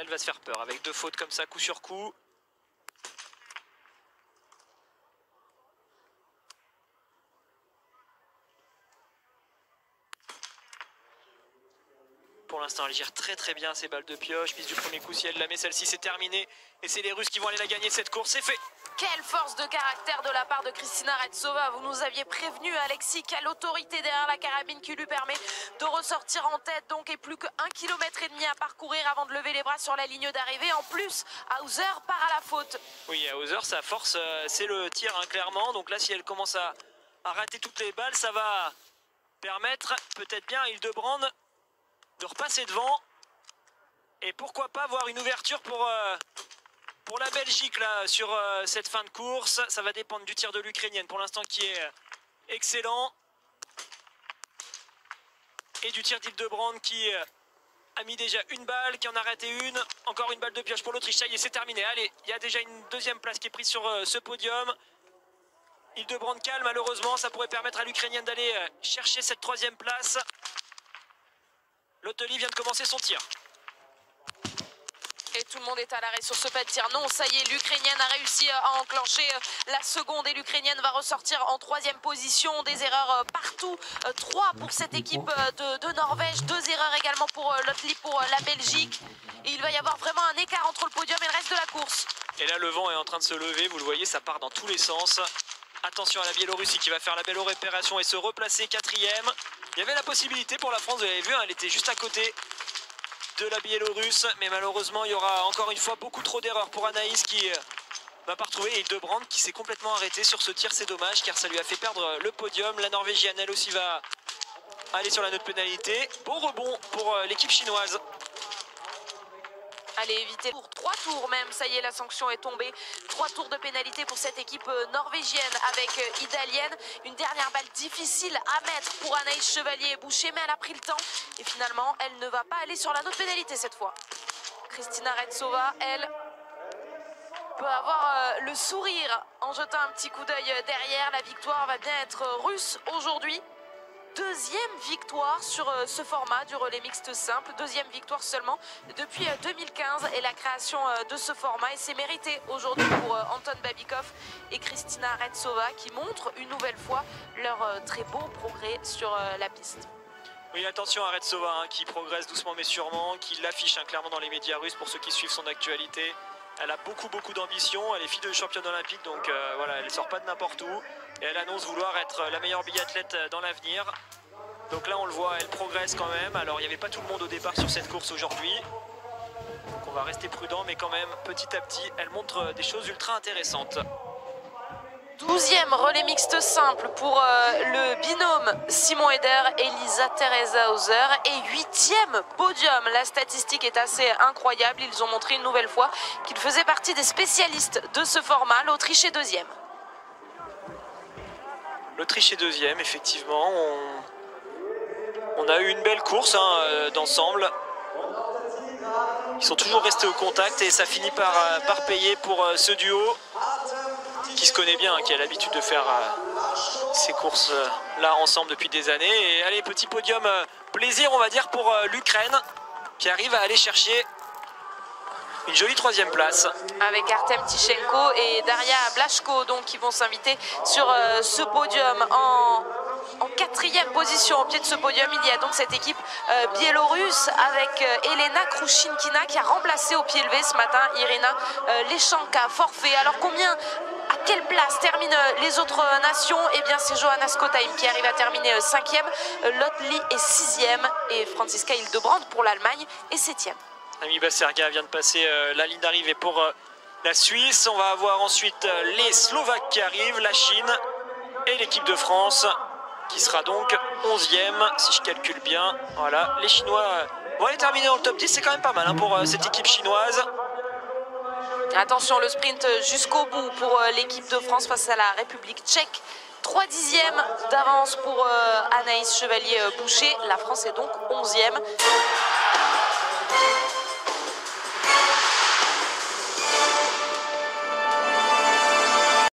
Là, elle va se faire peur avec 2 fautes comme ça, coup sur coup. Pour l'instant, elle gère très bien ses balles de pioche. Mise du premier coup, si elle la met, celle-ci, c'est terminé. Et c'est les Russes qui vont aller la gagner cette course. C'est fait. Quelle force de caractère de la part de Kristina Retsova. Vous nous aviez prévenu, Alexis, quelle autorité derrière la carabine qui lui permet de ressortir en tête. Donc, et plus que 1,5 km à parcourir avant de lever les bras sur la ligne d'arrivée. En plus, Hauser part à la faute. Oui, Hauser, sa force, c'est le tir, hein, clairement. Donc là, si elle commence à rater toutes les balles, ça va permettre peut-être bien à Hildebrand de repasser devant. Et pourquoi pas voir une ouverture pour la Belgique là sur cette fin de course. Ça va dépendre du tir de l'Ukrainienne pour l'instant qui est excellent. Et du tir d'Hildebrand qui a mis déjà une balle, qui en a raté une. Encore une balle de pioche pour l'Autriche. Ça y est, c'est terminé. Allez, il y a déjà une deuxième place qui est prise sur ce podium. Hildebrand cale malheureusement. Ça pourrait permettre à l'Ukrainienne d'aller chercher cette 3e place. Lottoli vient de commencer son tir. Et tout le monde est à l'arrêt sur ce pas de tir. Non, ça y est, l'Ukrainienne a réussi à enclencher la seconde et l'Ukrainienne va ressortir en 3e position. Des erreurs partout. 3 pour cette équipe de Norvège. 2 erreurs également pour Lottoli pour la Belgique. Et il va y avoir vraiment un écart entre le podium et le reste de la course. Et là, le vent est en train de se lever. Vous le voyez, ça part dans tous les sens. Attention à la Biélorussie qui va faire la belle réparation et se replacer 4e. Il y avait la possibilité pour la France, vous l'avez vu, hein, elle était juste à côté de la Biélorusse. Mais malheureusement, il y aura encore une fois beaucoup trop d'erreurs pour Anaïs qui va pas retrouver. Et Hildebrand qui s'est complètement arrêté sur ce tir, c'est dommage car ça lui a fait perdre le podium. La Norvégienne, elle aussi, va aller sur la note pénalité. Bon rebond pour l'équipe chinoise. Allez, éviter pour 3 tours même, ça y est, la sanction est tombée. 3 tours de pénalité pour cette équipe norvégienne avec Idalienne. Une dernière balle difficile à mettre pour Anaïs Chevalier-Boucher, mais elle a pris le temps. Et finalement, elle ne va pas aller sur la note pénalité cette fois. Kristina Retsova, elle, peut avoir le sourire en jetant un petit coup d'œil derrière. La victoire va bien être russe aujourd'hui. 2e victoire sur ce format du relais mixte simple, 2e victoire seulement depuis 2015 et la création de ce format, et c'est mérité aujourd'hui pour Anton Babikov et Kristina Retsova qui montrent une nouvelle fois leur très beau progrès sur la piste. Oui, attention à Retsova hein, qui progresse doucement mais sûrement, qui l'affiche hein, clairement dans les médias russes pour ceux qui suivent son actualité. Elle a beaucoup d'ambition, elle est fille de championne olympique, donc voilà, elle ne sort pas de n'importe où. Et elle annonce vouloir être la meilleure biathlète dans l'avenir. Donc là on le voit, elle progresse quand même. Alors il n'y avait pas tout le monde au départ sur cette course aujourd'hui. Donc on va rester prudent, mais quand même petit à petit, elle montre des choses ultra intéressantes. 12e relais mixte simple pour le binôme Simon Eder et Lisa Teresa Hauser, et 8e podium. La statistique est assez incroyable. Ils ont montré une nouvelle fois qu'ils faisaient partie des spécialistes de ce format. L'Autriche est 2e. L'Autriche est 2e, effectivement. On a eu une belle course hein, d'ensemble. Ils sont toujours restés au contact et ça finit par payer pour ce duo qui se connaît bien, hein, qui a l'habitude de faire ces courses-là ensemble depuis des années. Et allez, petit podium plaisir, on va dire, pour l'Ukraine qui arrive à aller chercher une jolie 3e place. Avec Artem Tichenko et Daria Blashko donc, qui vont s'inviter sur ce podium. En 4e position au pied de ce podium, il y a donc cette équipe biélorusse avec Elena Krushinkina qui a remplacé au pied levé ce matin Irina Lechanka, forfait. Alors à quelle place terminent les autres nations? Eh bien c'est Johanna Skotheim qui arrive à terminer 5e, Lottoli est 6e et Franziska Hildebrand pour l'Allemagne est 7e. Amy Baserga vient de passer la ligne d'arrivée pour la Suisse. On va avoir ensuite les Slovaques qui arrivent, la Chine et l'équipe de France qui sera donc 11e si je calcule bien. Voilà, les Chinois vont aller terminer dans le top 10, c'est quand même pas mal hein, pour cette équipe chinoise. Attention, le sprint jusqu'au bout pour l'équipe de France face à la République tchèque. 3 dixièmes d'avance pour Anaïs Chevalier-Boucher. La France est donc 11e.